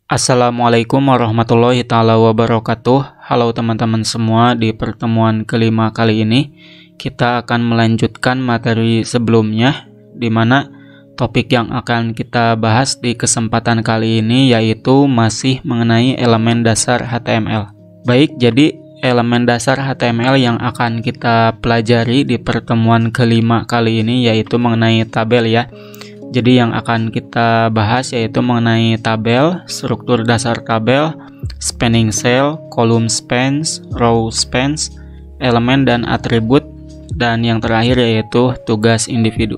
Assalamualaikum warahmatullahi taala wabarakatuh. Halo teman-teman semua, di pertemuan kelima kali ini kita akan melanjutkan materi sebelumnya, di mana topik yang akan kita bahas di kesempatan kali ini yaitu masih mengenai elemen dasar HTML. Baik, jadi elemen dasar HTML yang akan kita pelajari di pertemuan kelima kali ini yaitu mengenai tabel ya. Jadi yang akan kita bahas yaitu mengenai tabel, struktur dasar tabel, spanning cell, column spans, row spans, elemen dan atribut, dan yang terakhir yaitu tugas individu.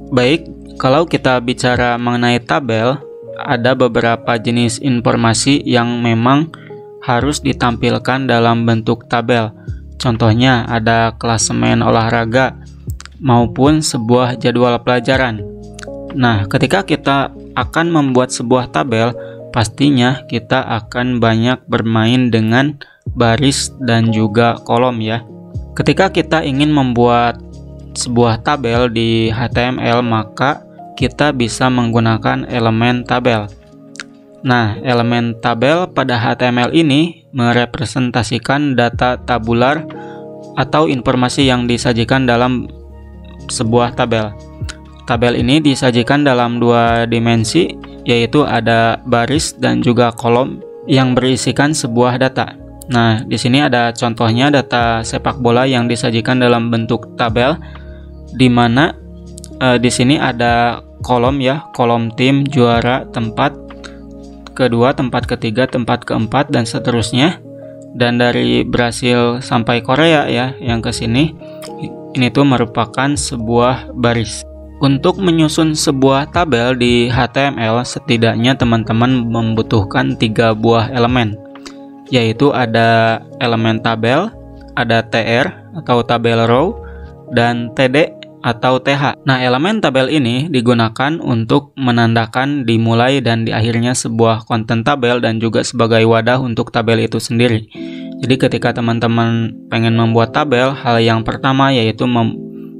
Baik, kalau kita bicara mengenai tabel, ada beberapa jenis informasi yang memang harus ditampilkan dalam bentuk tabel. Contohnya ada klasemen olahraga maupun sebuah jadwal pelajaran. Nah, ketika kita akan membuat sebuah tabel, pastinya kita akan banyak bermain dengan baris dan juga kolom ya. Ketika kita ingin membuat sebuah tabel di HTML, maka kita bisa menggunakan elemen tabel. Nah, elemen tabel pada HTML ini merepresentasikan data tabular atau informasi yang disajikan dalam sebuah tabel. Tabel ini disajikan dalam dua dimensi, yaitu ada baris dan juga kolom yang berisikan sebuah data. Nah, di sini ada contohnya data sepak bola yang disajikan dalam bentuk tabel, di mana di sini ada kolom ya, kolom tim, juara, tempat kedua, tempat ketiga, tempat keempat, dan seterusnya. Dan dari Brasil sampai Korea ya, yang ke sini, ini tuh merupakan sebuah baris. Untuk menyusun sebuah tabel di HTML, setidaknya teman-teman membutuhkan 3 buah elemen, yaitu ada elemen tabel, ada TR atau tabel row, dan TD atau TH. Nah, elemen tabel ini digunakan untuk menandakan dimulai dan diakhirnya sebuah konten tabel dan juga sebagai wadah untuk tabel itu sendiri. Jadi ketika teman-teman pengen membuat tabel, hal yang pertama yaitu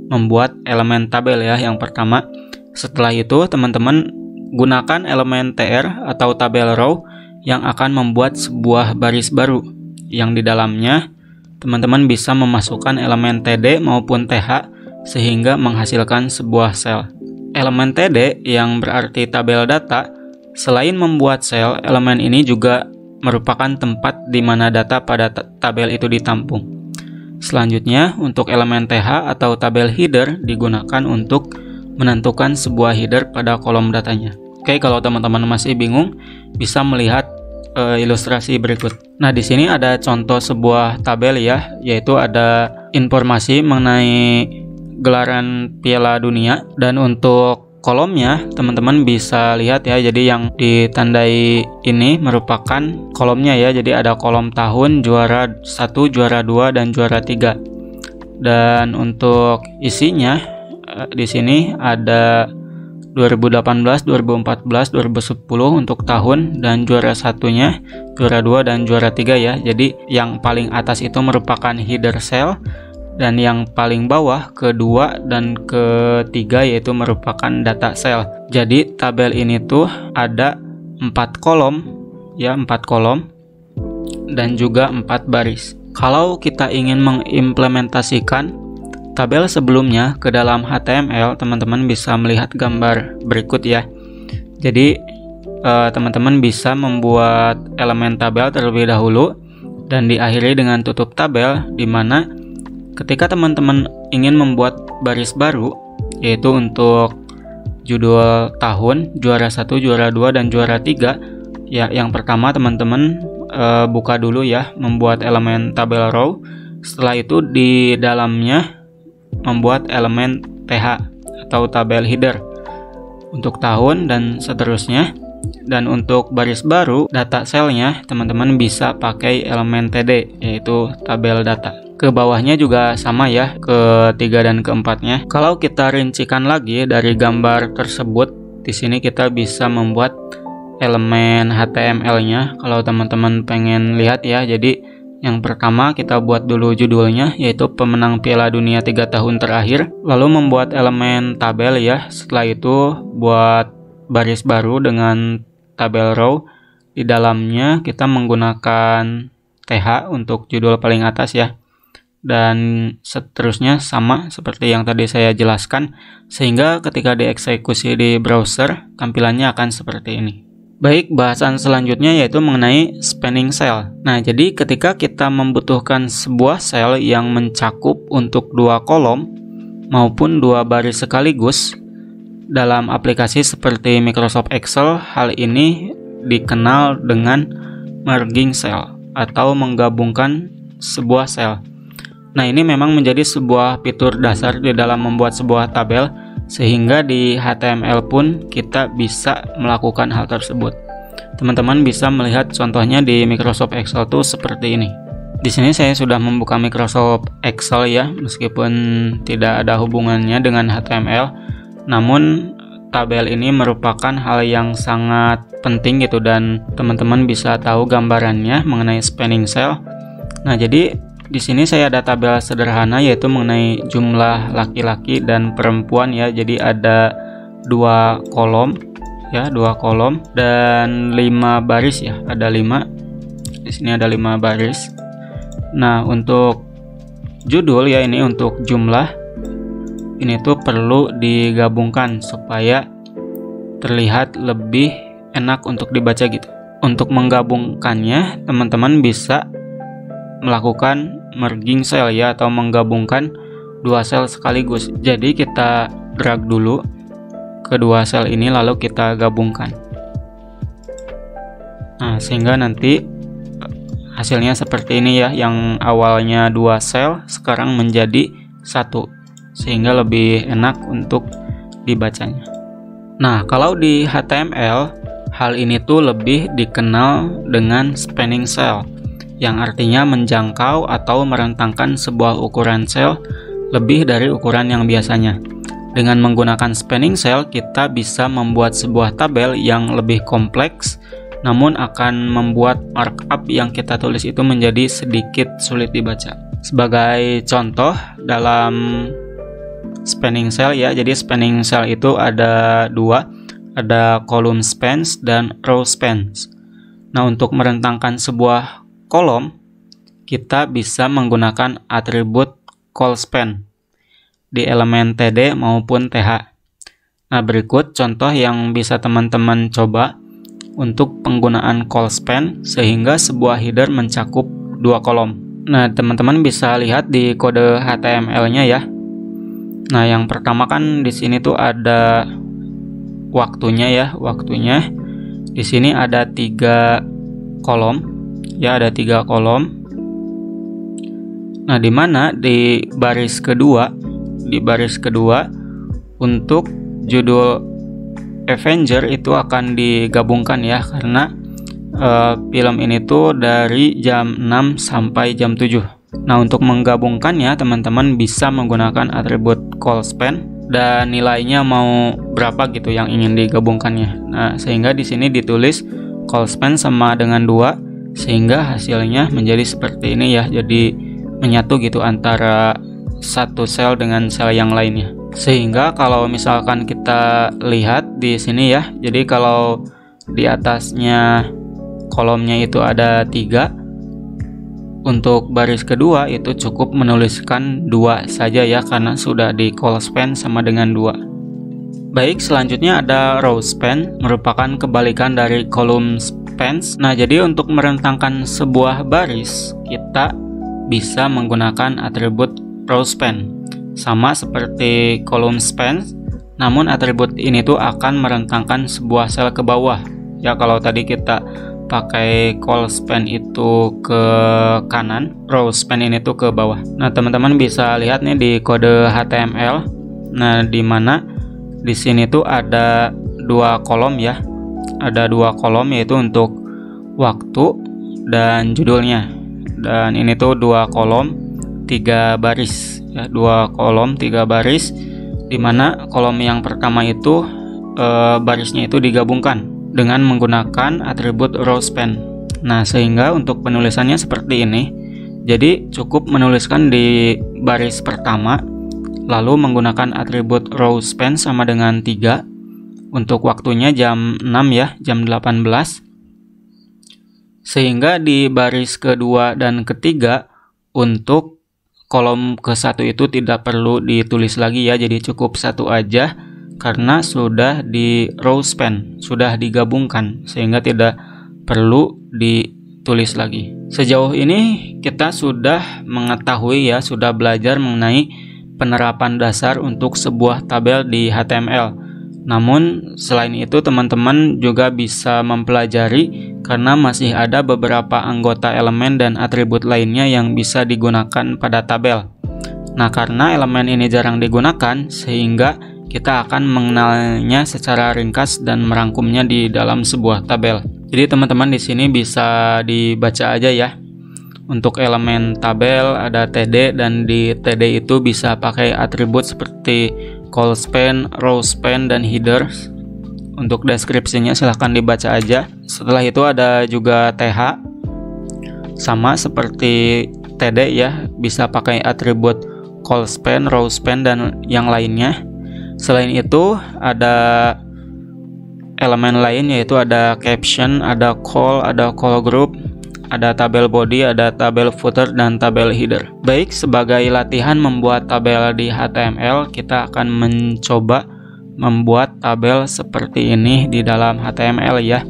membuat elemen tabel ya yang pertama. Setelah itu teman-teman gunakan elemen TR atau tabel row yang akan membuat sebuah baris baru yang di dalamnya teman-teman bisa memasukkan elemen TD maupun TH sehingga menghasilkan sebuah sel. Elemen TD yang berarti tabel data, selain membuat sel, elemen ini juga merupakan tempat di mana data pada tabel itu ditampung. Selanjutnya, untuk elemen TH atau tabel header digunakan untuk menentukan sebuah header pada kolom datanya. Oke, kalau teman-teman masih bingung, bisa melihat ilustrasi berikut. Nah, di sini ada contoh sebuah tabel ya, yaitu ada informasi mengenai gelaran Piala Dunia, dan untuk kolomnya teman-teman bisa lihat ya, jadi yang ditandai ini merupakan kolomnya ya, jadi ada kolom tahun, juara 1, juara 2, dan juara 3. Dan untuk isinya di sini ada 2018, 2014, 2010 untuk tahun, dan juara satunya, juara 2, dan juara 3 ya. Jadi yang paling atas itu merupakan header cell, dan yang paling bawah kedua dan ketiga yaitu merupakan data cell. Jadi tabel ini tuh ada 4 kolom ya, 4 kolom dan juga 4 baris. Kalau kita ingin mengimplementasikan tabel sebelumnya ke dalam HTML, teman-teman bisa melihat gambar berikut ya. Jadi teman-teman bisa membuat elemen tabel terlebih dahulu dan diakhiri dengan tutup tabel, di mana ketika teman-teman ingin membuat baris baru, yaitu untuk judul tahun, juara 1, juara 2, dan juara 3, ya yang pertama teman-teman buka dulu ya, membuat elemen tabel row. Setelah itu di dalamnya membuat elemen TH atau tabel header untuk tahun dan seterusnya. Dan untuk baris baru, data cellnya teman-teman bisa pakai elemen TD, yaitu tabel data. Ke bawahnya juga sama ya, ketiga dan keempatnya. Kalau kita rincikan lagi dari gambar tersebut, di sini kita bisa membuat elemen HTML-nya. Kalau teman-teman pengen lihat ya, jadi yang pertama kita buat dulu judulnya, yaitu pemenang Piala Dunia 3 tahun terakhir. Lalu membuat elemen tabel ya. Setelah itu buat baris baru dengan tabel row. Di dalamnya kita menggunakan TH untuk judul paling atas ya. Dan seterusnya sama seperti yang tadi saya jelaskan, sehingga ketika dieksekusi di browser tampilannya akan seperti ini. Baik, bahasan selanjutnya yaitu mengenai spanning cell. Nah, jadi ketika kita membutuhkan sebuah sel yang mencakup untuk 2 kolom maupun 2 baris sekaligus dalam aplikasi seperti Microsoft Excel, hal ini dikenal dengan merging cell atau menggabungkan sebuah sel. Nah, ini memang menjadi sebuah fitur dasar di dalam membuat sebuah tabel, sehingga di HTML pun kita bisa melakukan hal tersebut. Teman-teman bisa melihat contohnya di Microsoft Excel tuh seperti ini. Di sini saya sudah membuka Microsoft Excel ya, meskipun tidak ada hubungannya dengan HTML. Namun tabel ini merupakan hal yang sangat penting gitu, dan teman-teman bisa tahu gambarannya mengenai spanning cell. Nah, jadi di sini saya ada tabel sederhana yaitu mengenai jumlah laki-laki dan perempuan ya. Jadi ada 2 kolom ya, 2 kolom dan 5 baris ya. Ada 5. Di sini ada 5 baris. Nah, untuk judul ya, ini untuk jumlah, ini tuh perlu digabungkan supaya terlihat lebih enak untuk dibaca gitu. Untuk menggabungkannya, teman-teman bisa melakukan merging cell ya, atau menggabungkan 2 sel sekaligus. Jadi kita drag dulu kedua sel ini lalu kita gabungkan. Nah, sehingga nanti hasilnya seperti ini ya, yang awalnya 2 sel sekarang menjadi 1, sehingga lebih enak untuk dibacanya. Nah, kalau di HTML hal ini tuh lebih dikenal dengan spanning cell, yang artinya menjangkau atau merentangkan sebuah ukuran sel lebih dari ukuran yang biasanya. Dengan menggunakan spanning cell, kita bisa membuat sebuah tabel yang lebih kompleks, namun akan membuat markup yang kita tulis itu menjadi sedikit sulit dibaca. Sebagai contoh dalam spanning cell ya, jadi spanning cell itu ada 2, ada column spans dan row spans. Nah, untuk merentangkan sebuah kolom, kita bisa menggunakan atribut colspan di elemen TD maupun TH. Nah, berikut contoh yang bisa teman-teman coba untuk penggunaan colspan sehingga sebuah header mencakup 2 kolom. Nah, teman-teman bisa lihat di kode HTML-nya ya. Nah, yang pertama kan di sini tuh ada waktunya ya, waktunya. Di sini ada 3 kolom. Ya, ada 3 kolom. Nah, di mana di baris kedua untuk judul Avenger itu akan digabungkan ya, karena film ini tuh dari jam 6 sampai jam 7. Nah, untuk menggabungkannya teman-teman bisa menggunakan atribut colspan dan nilainya mau berapa gitu yang ingin digabungkannya. Nah, sehingga di sini ditulis colspan sama dengan 2, sehingga hasilnya menjadi seperti ini ya. Jadi menyatu gitu antara satu sel dengan sel yang lainnya. Sehingga kalau misalkan kita lihat di sini ya, jadi kalau di atasnya kolomnya itu ada 3, untuk baris kedua itu cukup menuliskan 2 saja ya, karena sudah di colspan sama dengan 2. Baik, selanjutnya ada row span, merupakan kebalikan dari column spans. Nah, jadi untuk merentangkan sebuah baris, kita bisa menggunakan atribut row span. Sama seperti column spans, namun atribut ini tuh akan merentangkan sebuah sel ke bawah. Ya, kalau tadi kita pakai colspan itu ke kanan, row span ini tuh ke bawah. Nah, teman-teman bisa lihat nih di kode HTML. Nah, di mana di sini tuh ada 2 kolom ya. Ada 2 kolom, yaitu untuk waktu dan judulnya. Dan ini tuh 2 kolom 3 baris ya, 2 kolom 3 baris, dimana kolom yang pertama itu barisnya itu digabungkan dengan menggunakan atribut row span. Nah, sehingga untuk penulisannya seperti ini. Jadi cukup menuliskan di baris pertama, lalu menggunakan atribut row span sama dengan 3. Untuk waktunya jam 6 ya, jam 18. Sehingga di baris kedua dan ketiga untuk kolom ke-1 itu tidak perlu ditulis lagi ya, jadi cukup 1 aja karena sudah di row span, sudah digabungkan sehingga tidak perlu ditulis lagi. Sejauh ini kita sudah mengetahui ya, sudah belajar mengenai penerapan dasar untuk sebuah tabel di HTML. Namun selain itu teman-teman juga bisa mempelajari karena masih ada beberapa anggota elemen dan atribut lainnya yang bisa digunakan pada tabel. Nah, karena elemen ini jarang digunakan sehingga kita akan mengenalnya secara ringkas dan merangkumnya di dalam sebuah tabel. Jadi teman-teman di sini bisa dibaca aja ya. Untuk elemen tabel ada TD dan di TD itu bisa pakai atribut seperti call span, row span, dan header. Untuk deskripsinya silahkan dibaca aja. Setelah itu ada juga TH, sama seperti TD ya, bisa pakai atribut call span, row span, dan yang lainnya. Selain itu ada elemen lain yaitu ada caption, ada call group, ada tabel body, ada tabel footer, dan tabel header. Baik, sebagai latihan membuat tabel di HTML, kita akan mencoba membuat tabel seperti ini di dalam HTML ya.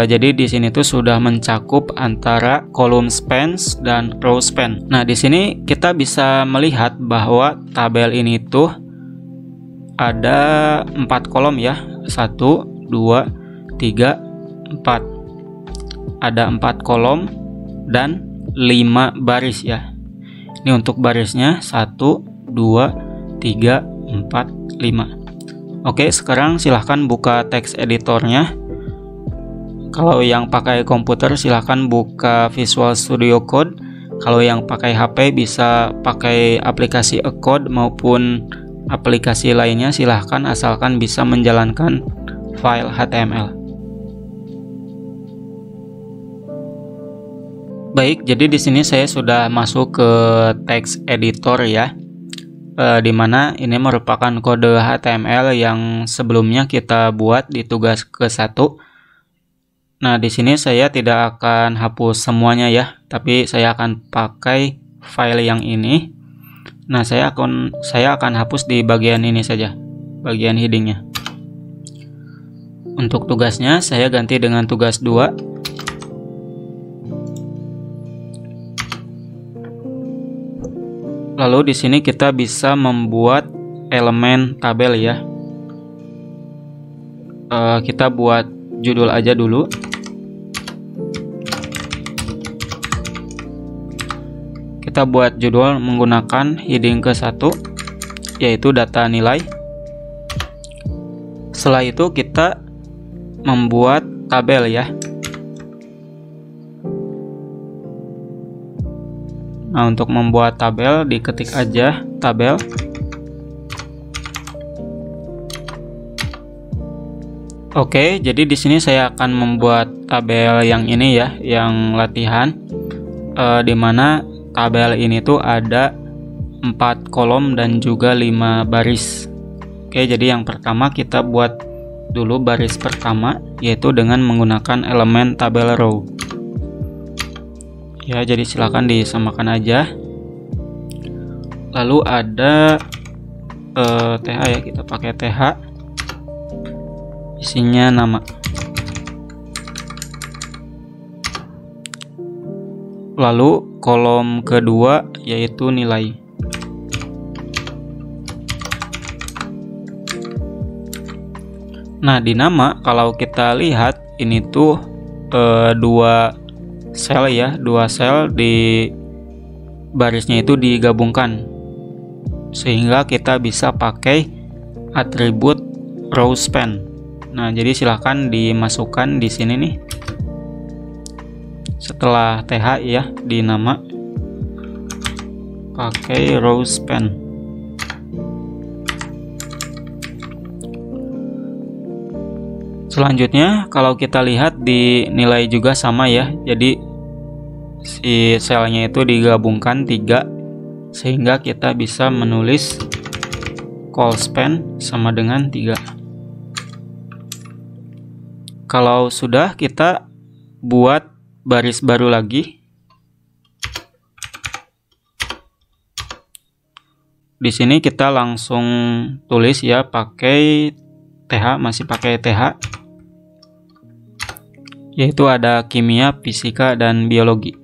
Jadi di sini tuh sudah mencakup antara column spans dan row span. Nah, di sini kita bisa melihat bahwa tabel ini tuh ada 4 kolom ya. 1, 2, 3, 4. Ada 4 kolom dan 5 baris ya. Ini untuk barisnya 1, 2, 3, 4, 5. Oke, sekarang silahkan buka teks editornya. Kalau yang pakai komputer silahkan buka Visual Studio Code. Kalau yang pakai HP bisa pakai aplikasi Acode maupun aplikasi lainnya, silahkan asalkan bisa menjalankan file HTML. Baik, jadi di sini saya sudah masuk ke teks editor ya, dimana ini merupakan kode HTML yang sebelumnya kita buat di tugas ke-1. Nah, di sini saya tidak akan hapus semuanya ya, tapi saya akan pakai file yang ini. Nah, saya akan hapus di bagian ini saja, bagian headingnya. Untuk tugasnya saya ganti dengan tugas 2. Lalu di sini kita bisa membuat elemen tabel ya. Kita buat judul aja dulu. Kita buat judul menggunakan heading ke-1 yaitu data nilai. Setelah itu kita membuat tabel ya. Nah, untuk membuat tabel diketik aja tabel. Oke, jadi di sini saya akan membuat tabel yang ini ya, yang latihan, di mana tabel ini tuh ada 4 kolom dan juga 5 baris. Oke, jadi yang pertama kita buat dulu baris pertama, yaitu dengan menggunakan elemen tabel row. Ya, jadi silakan disamakan aja. Lalu ada TH ya, kita pakai TH. Isinya nama. Lalu kolom kedua yaitu nilai. Nah, di nama kalau kita lihat ini tuh 2 sel ya, 2 sel di barisnya itu digabungkan sehingga kita bisa pakai atribut row span. Nah, jadi silahkan dimasukkan di sini nih. Setelah TH ya di nama pakai row span. Selanjutnya kalau kita lihat di nilai juga sama ya. Jadi si selnya itu digabungkan 3 sehingga kita bisa menulis call span sama dengan 3. kalau sudah, kita buat baris baru lagi. Di sini kita langsung tulis ya pakai TH, masih pakai TH. Yaitu ada kimia, fisika, dan biologi.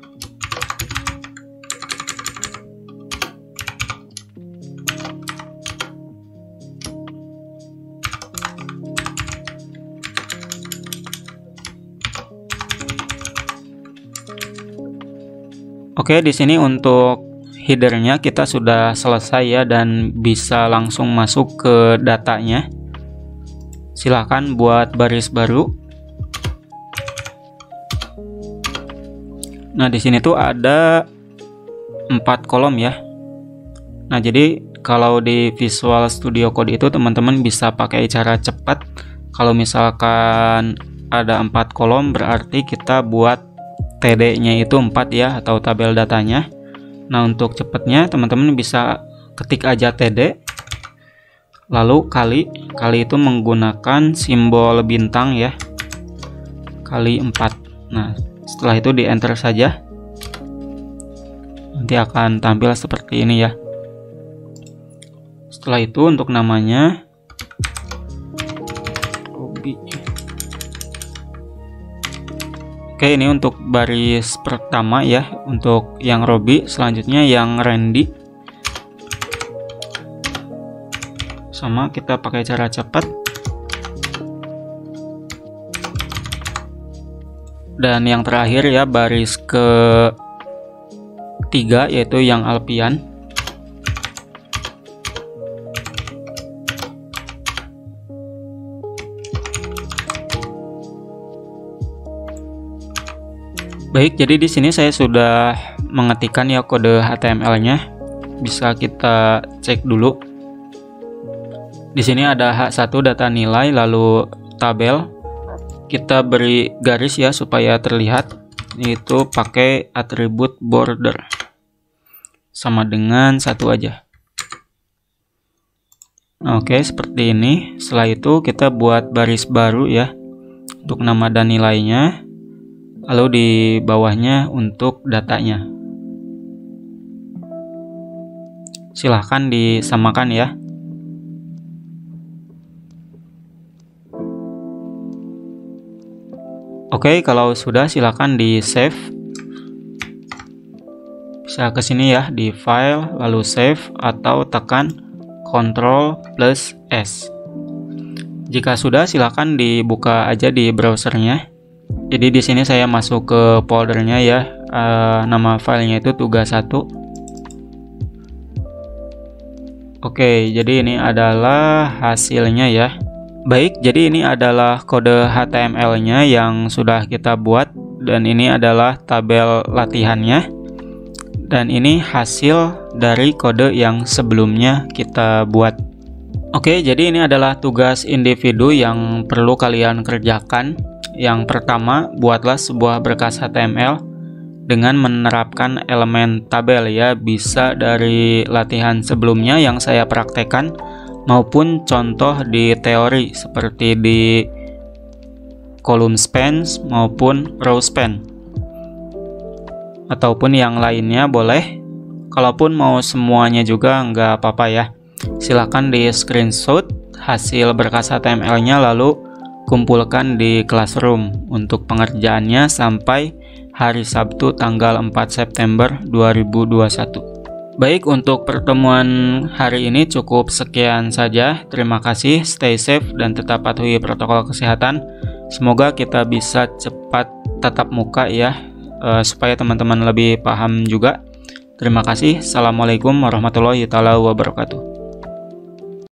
Oke, di sini untuk headernya kita sudah selesai ya, dan bisa langsung masuk ke datanya. Silahkan buat baris baru. Nah, di sini tuh ada 4 kolom ya. Nah, jadi kalau di Visual Studio Code itu teman-teman bisa pakai cara cepat. Kalau misalkan ada 4 kolom, berarti kita buat TD-nya itu 4 ya, atau tabel datanya. Nah, untuk cepatnya teman-teman bisa ketik aja TD, lalu kali itu menggunakan simbol bintang ya, kali 4. Nah, setelah itu di enter saja, nanti akan tampil seperti ini ya. Setelah itu untuk namanya Robi. Oke, ini untuk baris pertama ya, untuk yang Robi. Selanjutnya yang Randy. Sama, kita pakai cara cepat. Dan yang terakhir ya, baris ke-3 yaitu yang Alpian. Baik, jadi di sini saya sudah mengetikkan ya kode HTML-nya. Bisa kita cek dulu. Di sini ada H1 data nilai, lalu tabel. Kita beri garis ya supaya terlihat. Itu pakai atribut border. Sama dengan 1 aja. Oke, seperti ini. Setelah itu kita buat baris baru ya, untuk nama dan nilainya. Lalu di bawahnya untuk datanya. Silahkan disamakan ya. Oke, kalau sudah silahkan di save. Bisa ke sini ya, di file, lalu save, atau tekan Ctrl+S. Jika sudah, silahkan dibuka aja di browsernya. Jadi di sini saya masuk ke foldernya ya. Nama filenya itu tugas 1. Oke, jadi ini adalah hasilnya ya. Baik, jadi ini adalah kode HTML-nya yang sudah kita buat, dan ini adalah tabel latihannya. Dan ini hasil dari kode yang sebelumnya kita buat. Oke, jadi ini adalah tugas individu yang perlu kalian kerjakan. Yang pertama, buatlah sebuah berkas HTML dengan menerapkan elemen tabel ya, bisa dari latihan sebelumnya yang saya praktekkan maupun contoh di teori seperti di column span maupun row span, ataupun yang lainnya boleh. Kalaupun mau semuanya juga nggak apa-apa ya. Silahkan di screenshot hasil berkas HTML-nya lalu kumpulkan di Classroom untuk pengerjaannya sampai hari Sabtu tanggal 4 September 2021. Baik, untuk pertemuan hari ini cukup sekian saja. Terima kasih, stay safe dan tetap patuhi protokol kesehatan. Semoga kita bisa cepat tatap muka ya, supaya teman-teman lebih paham juga. Terima kasih. Assalamualaikum warahmatullahi wabarakatuh.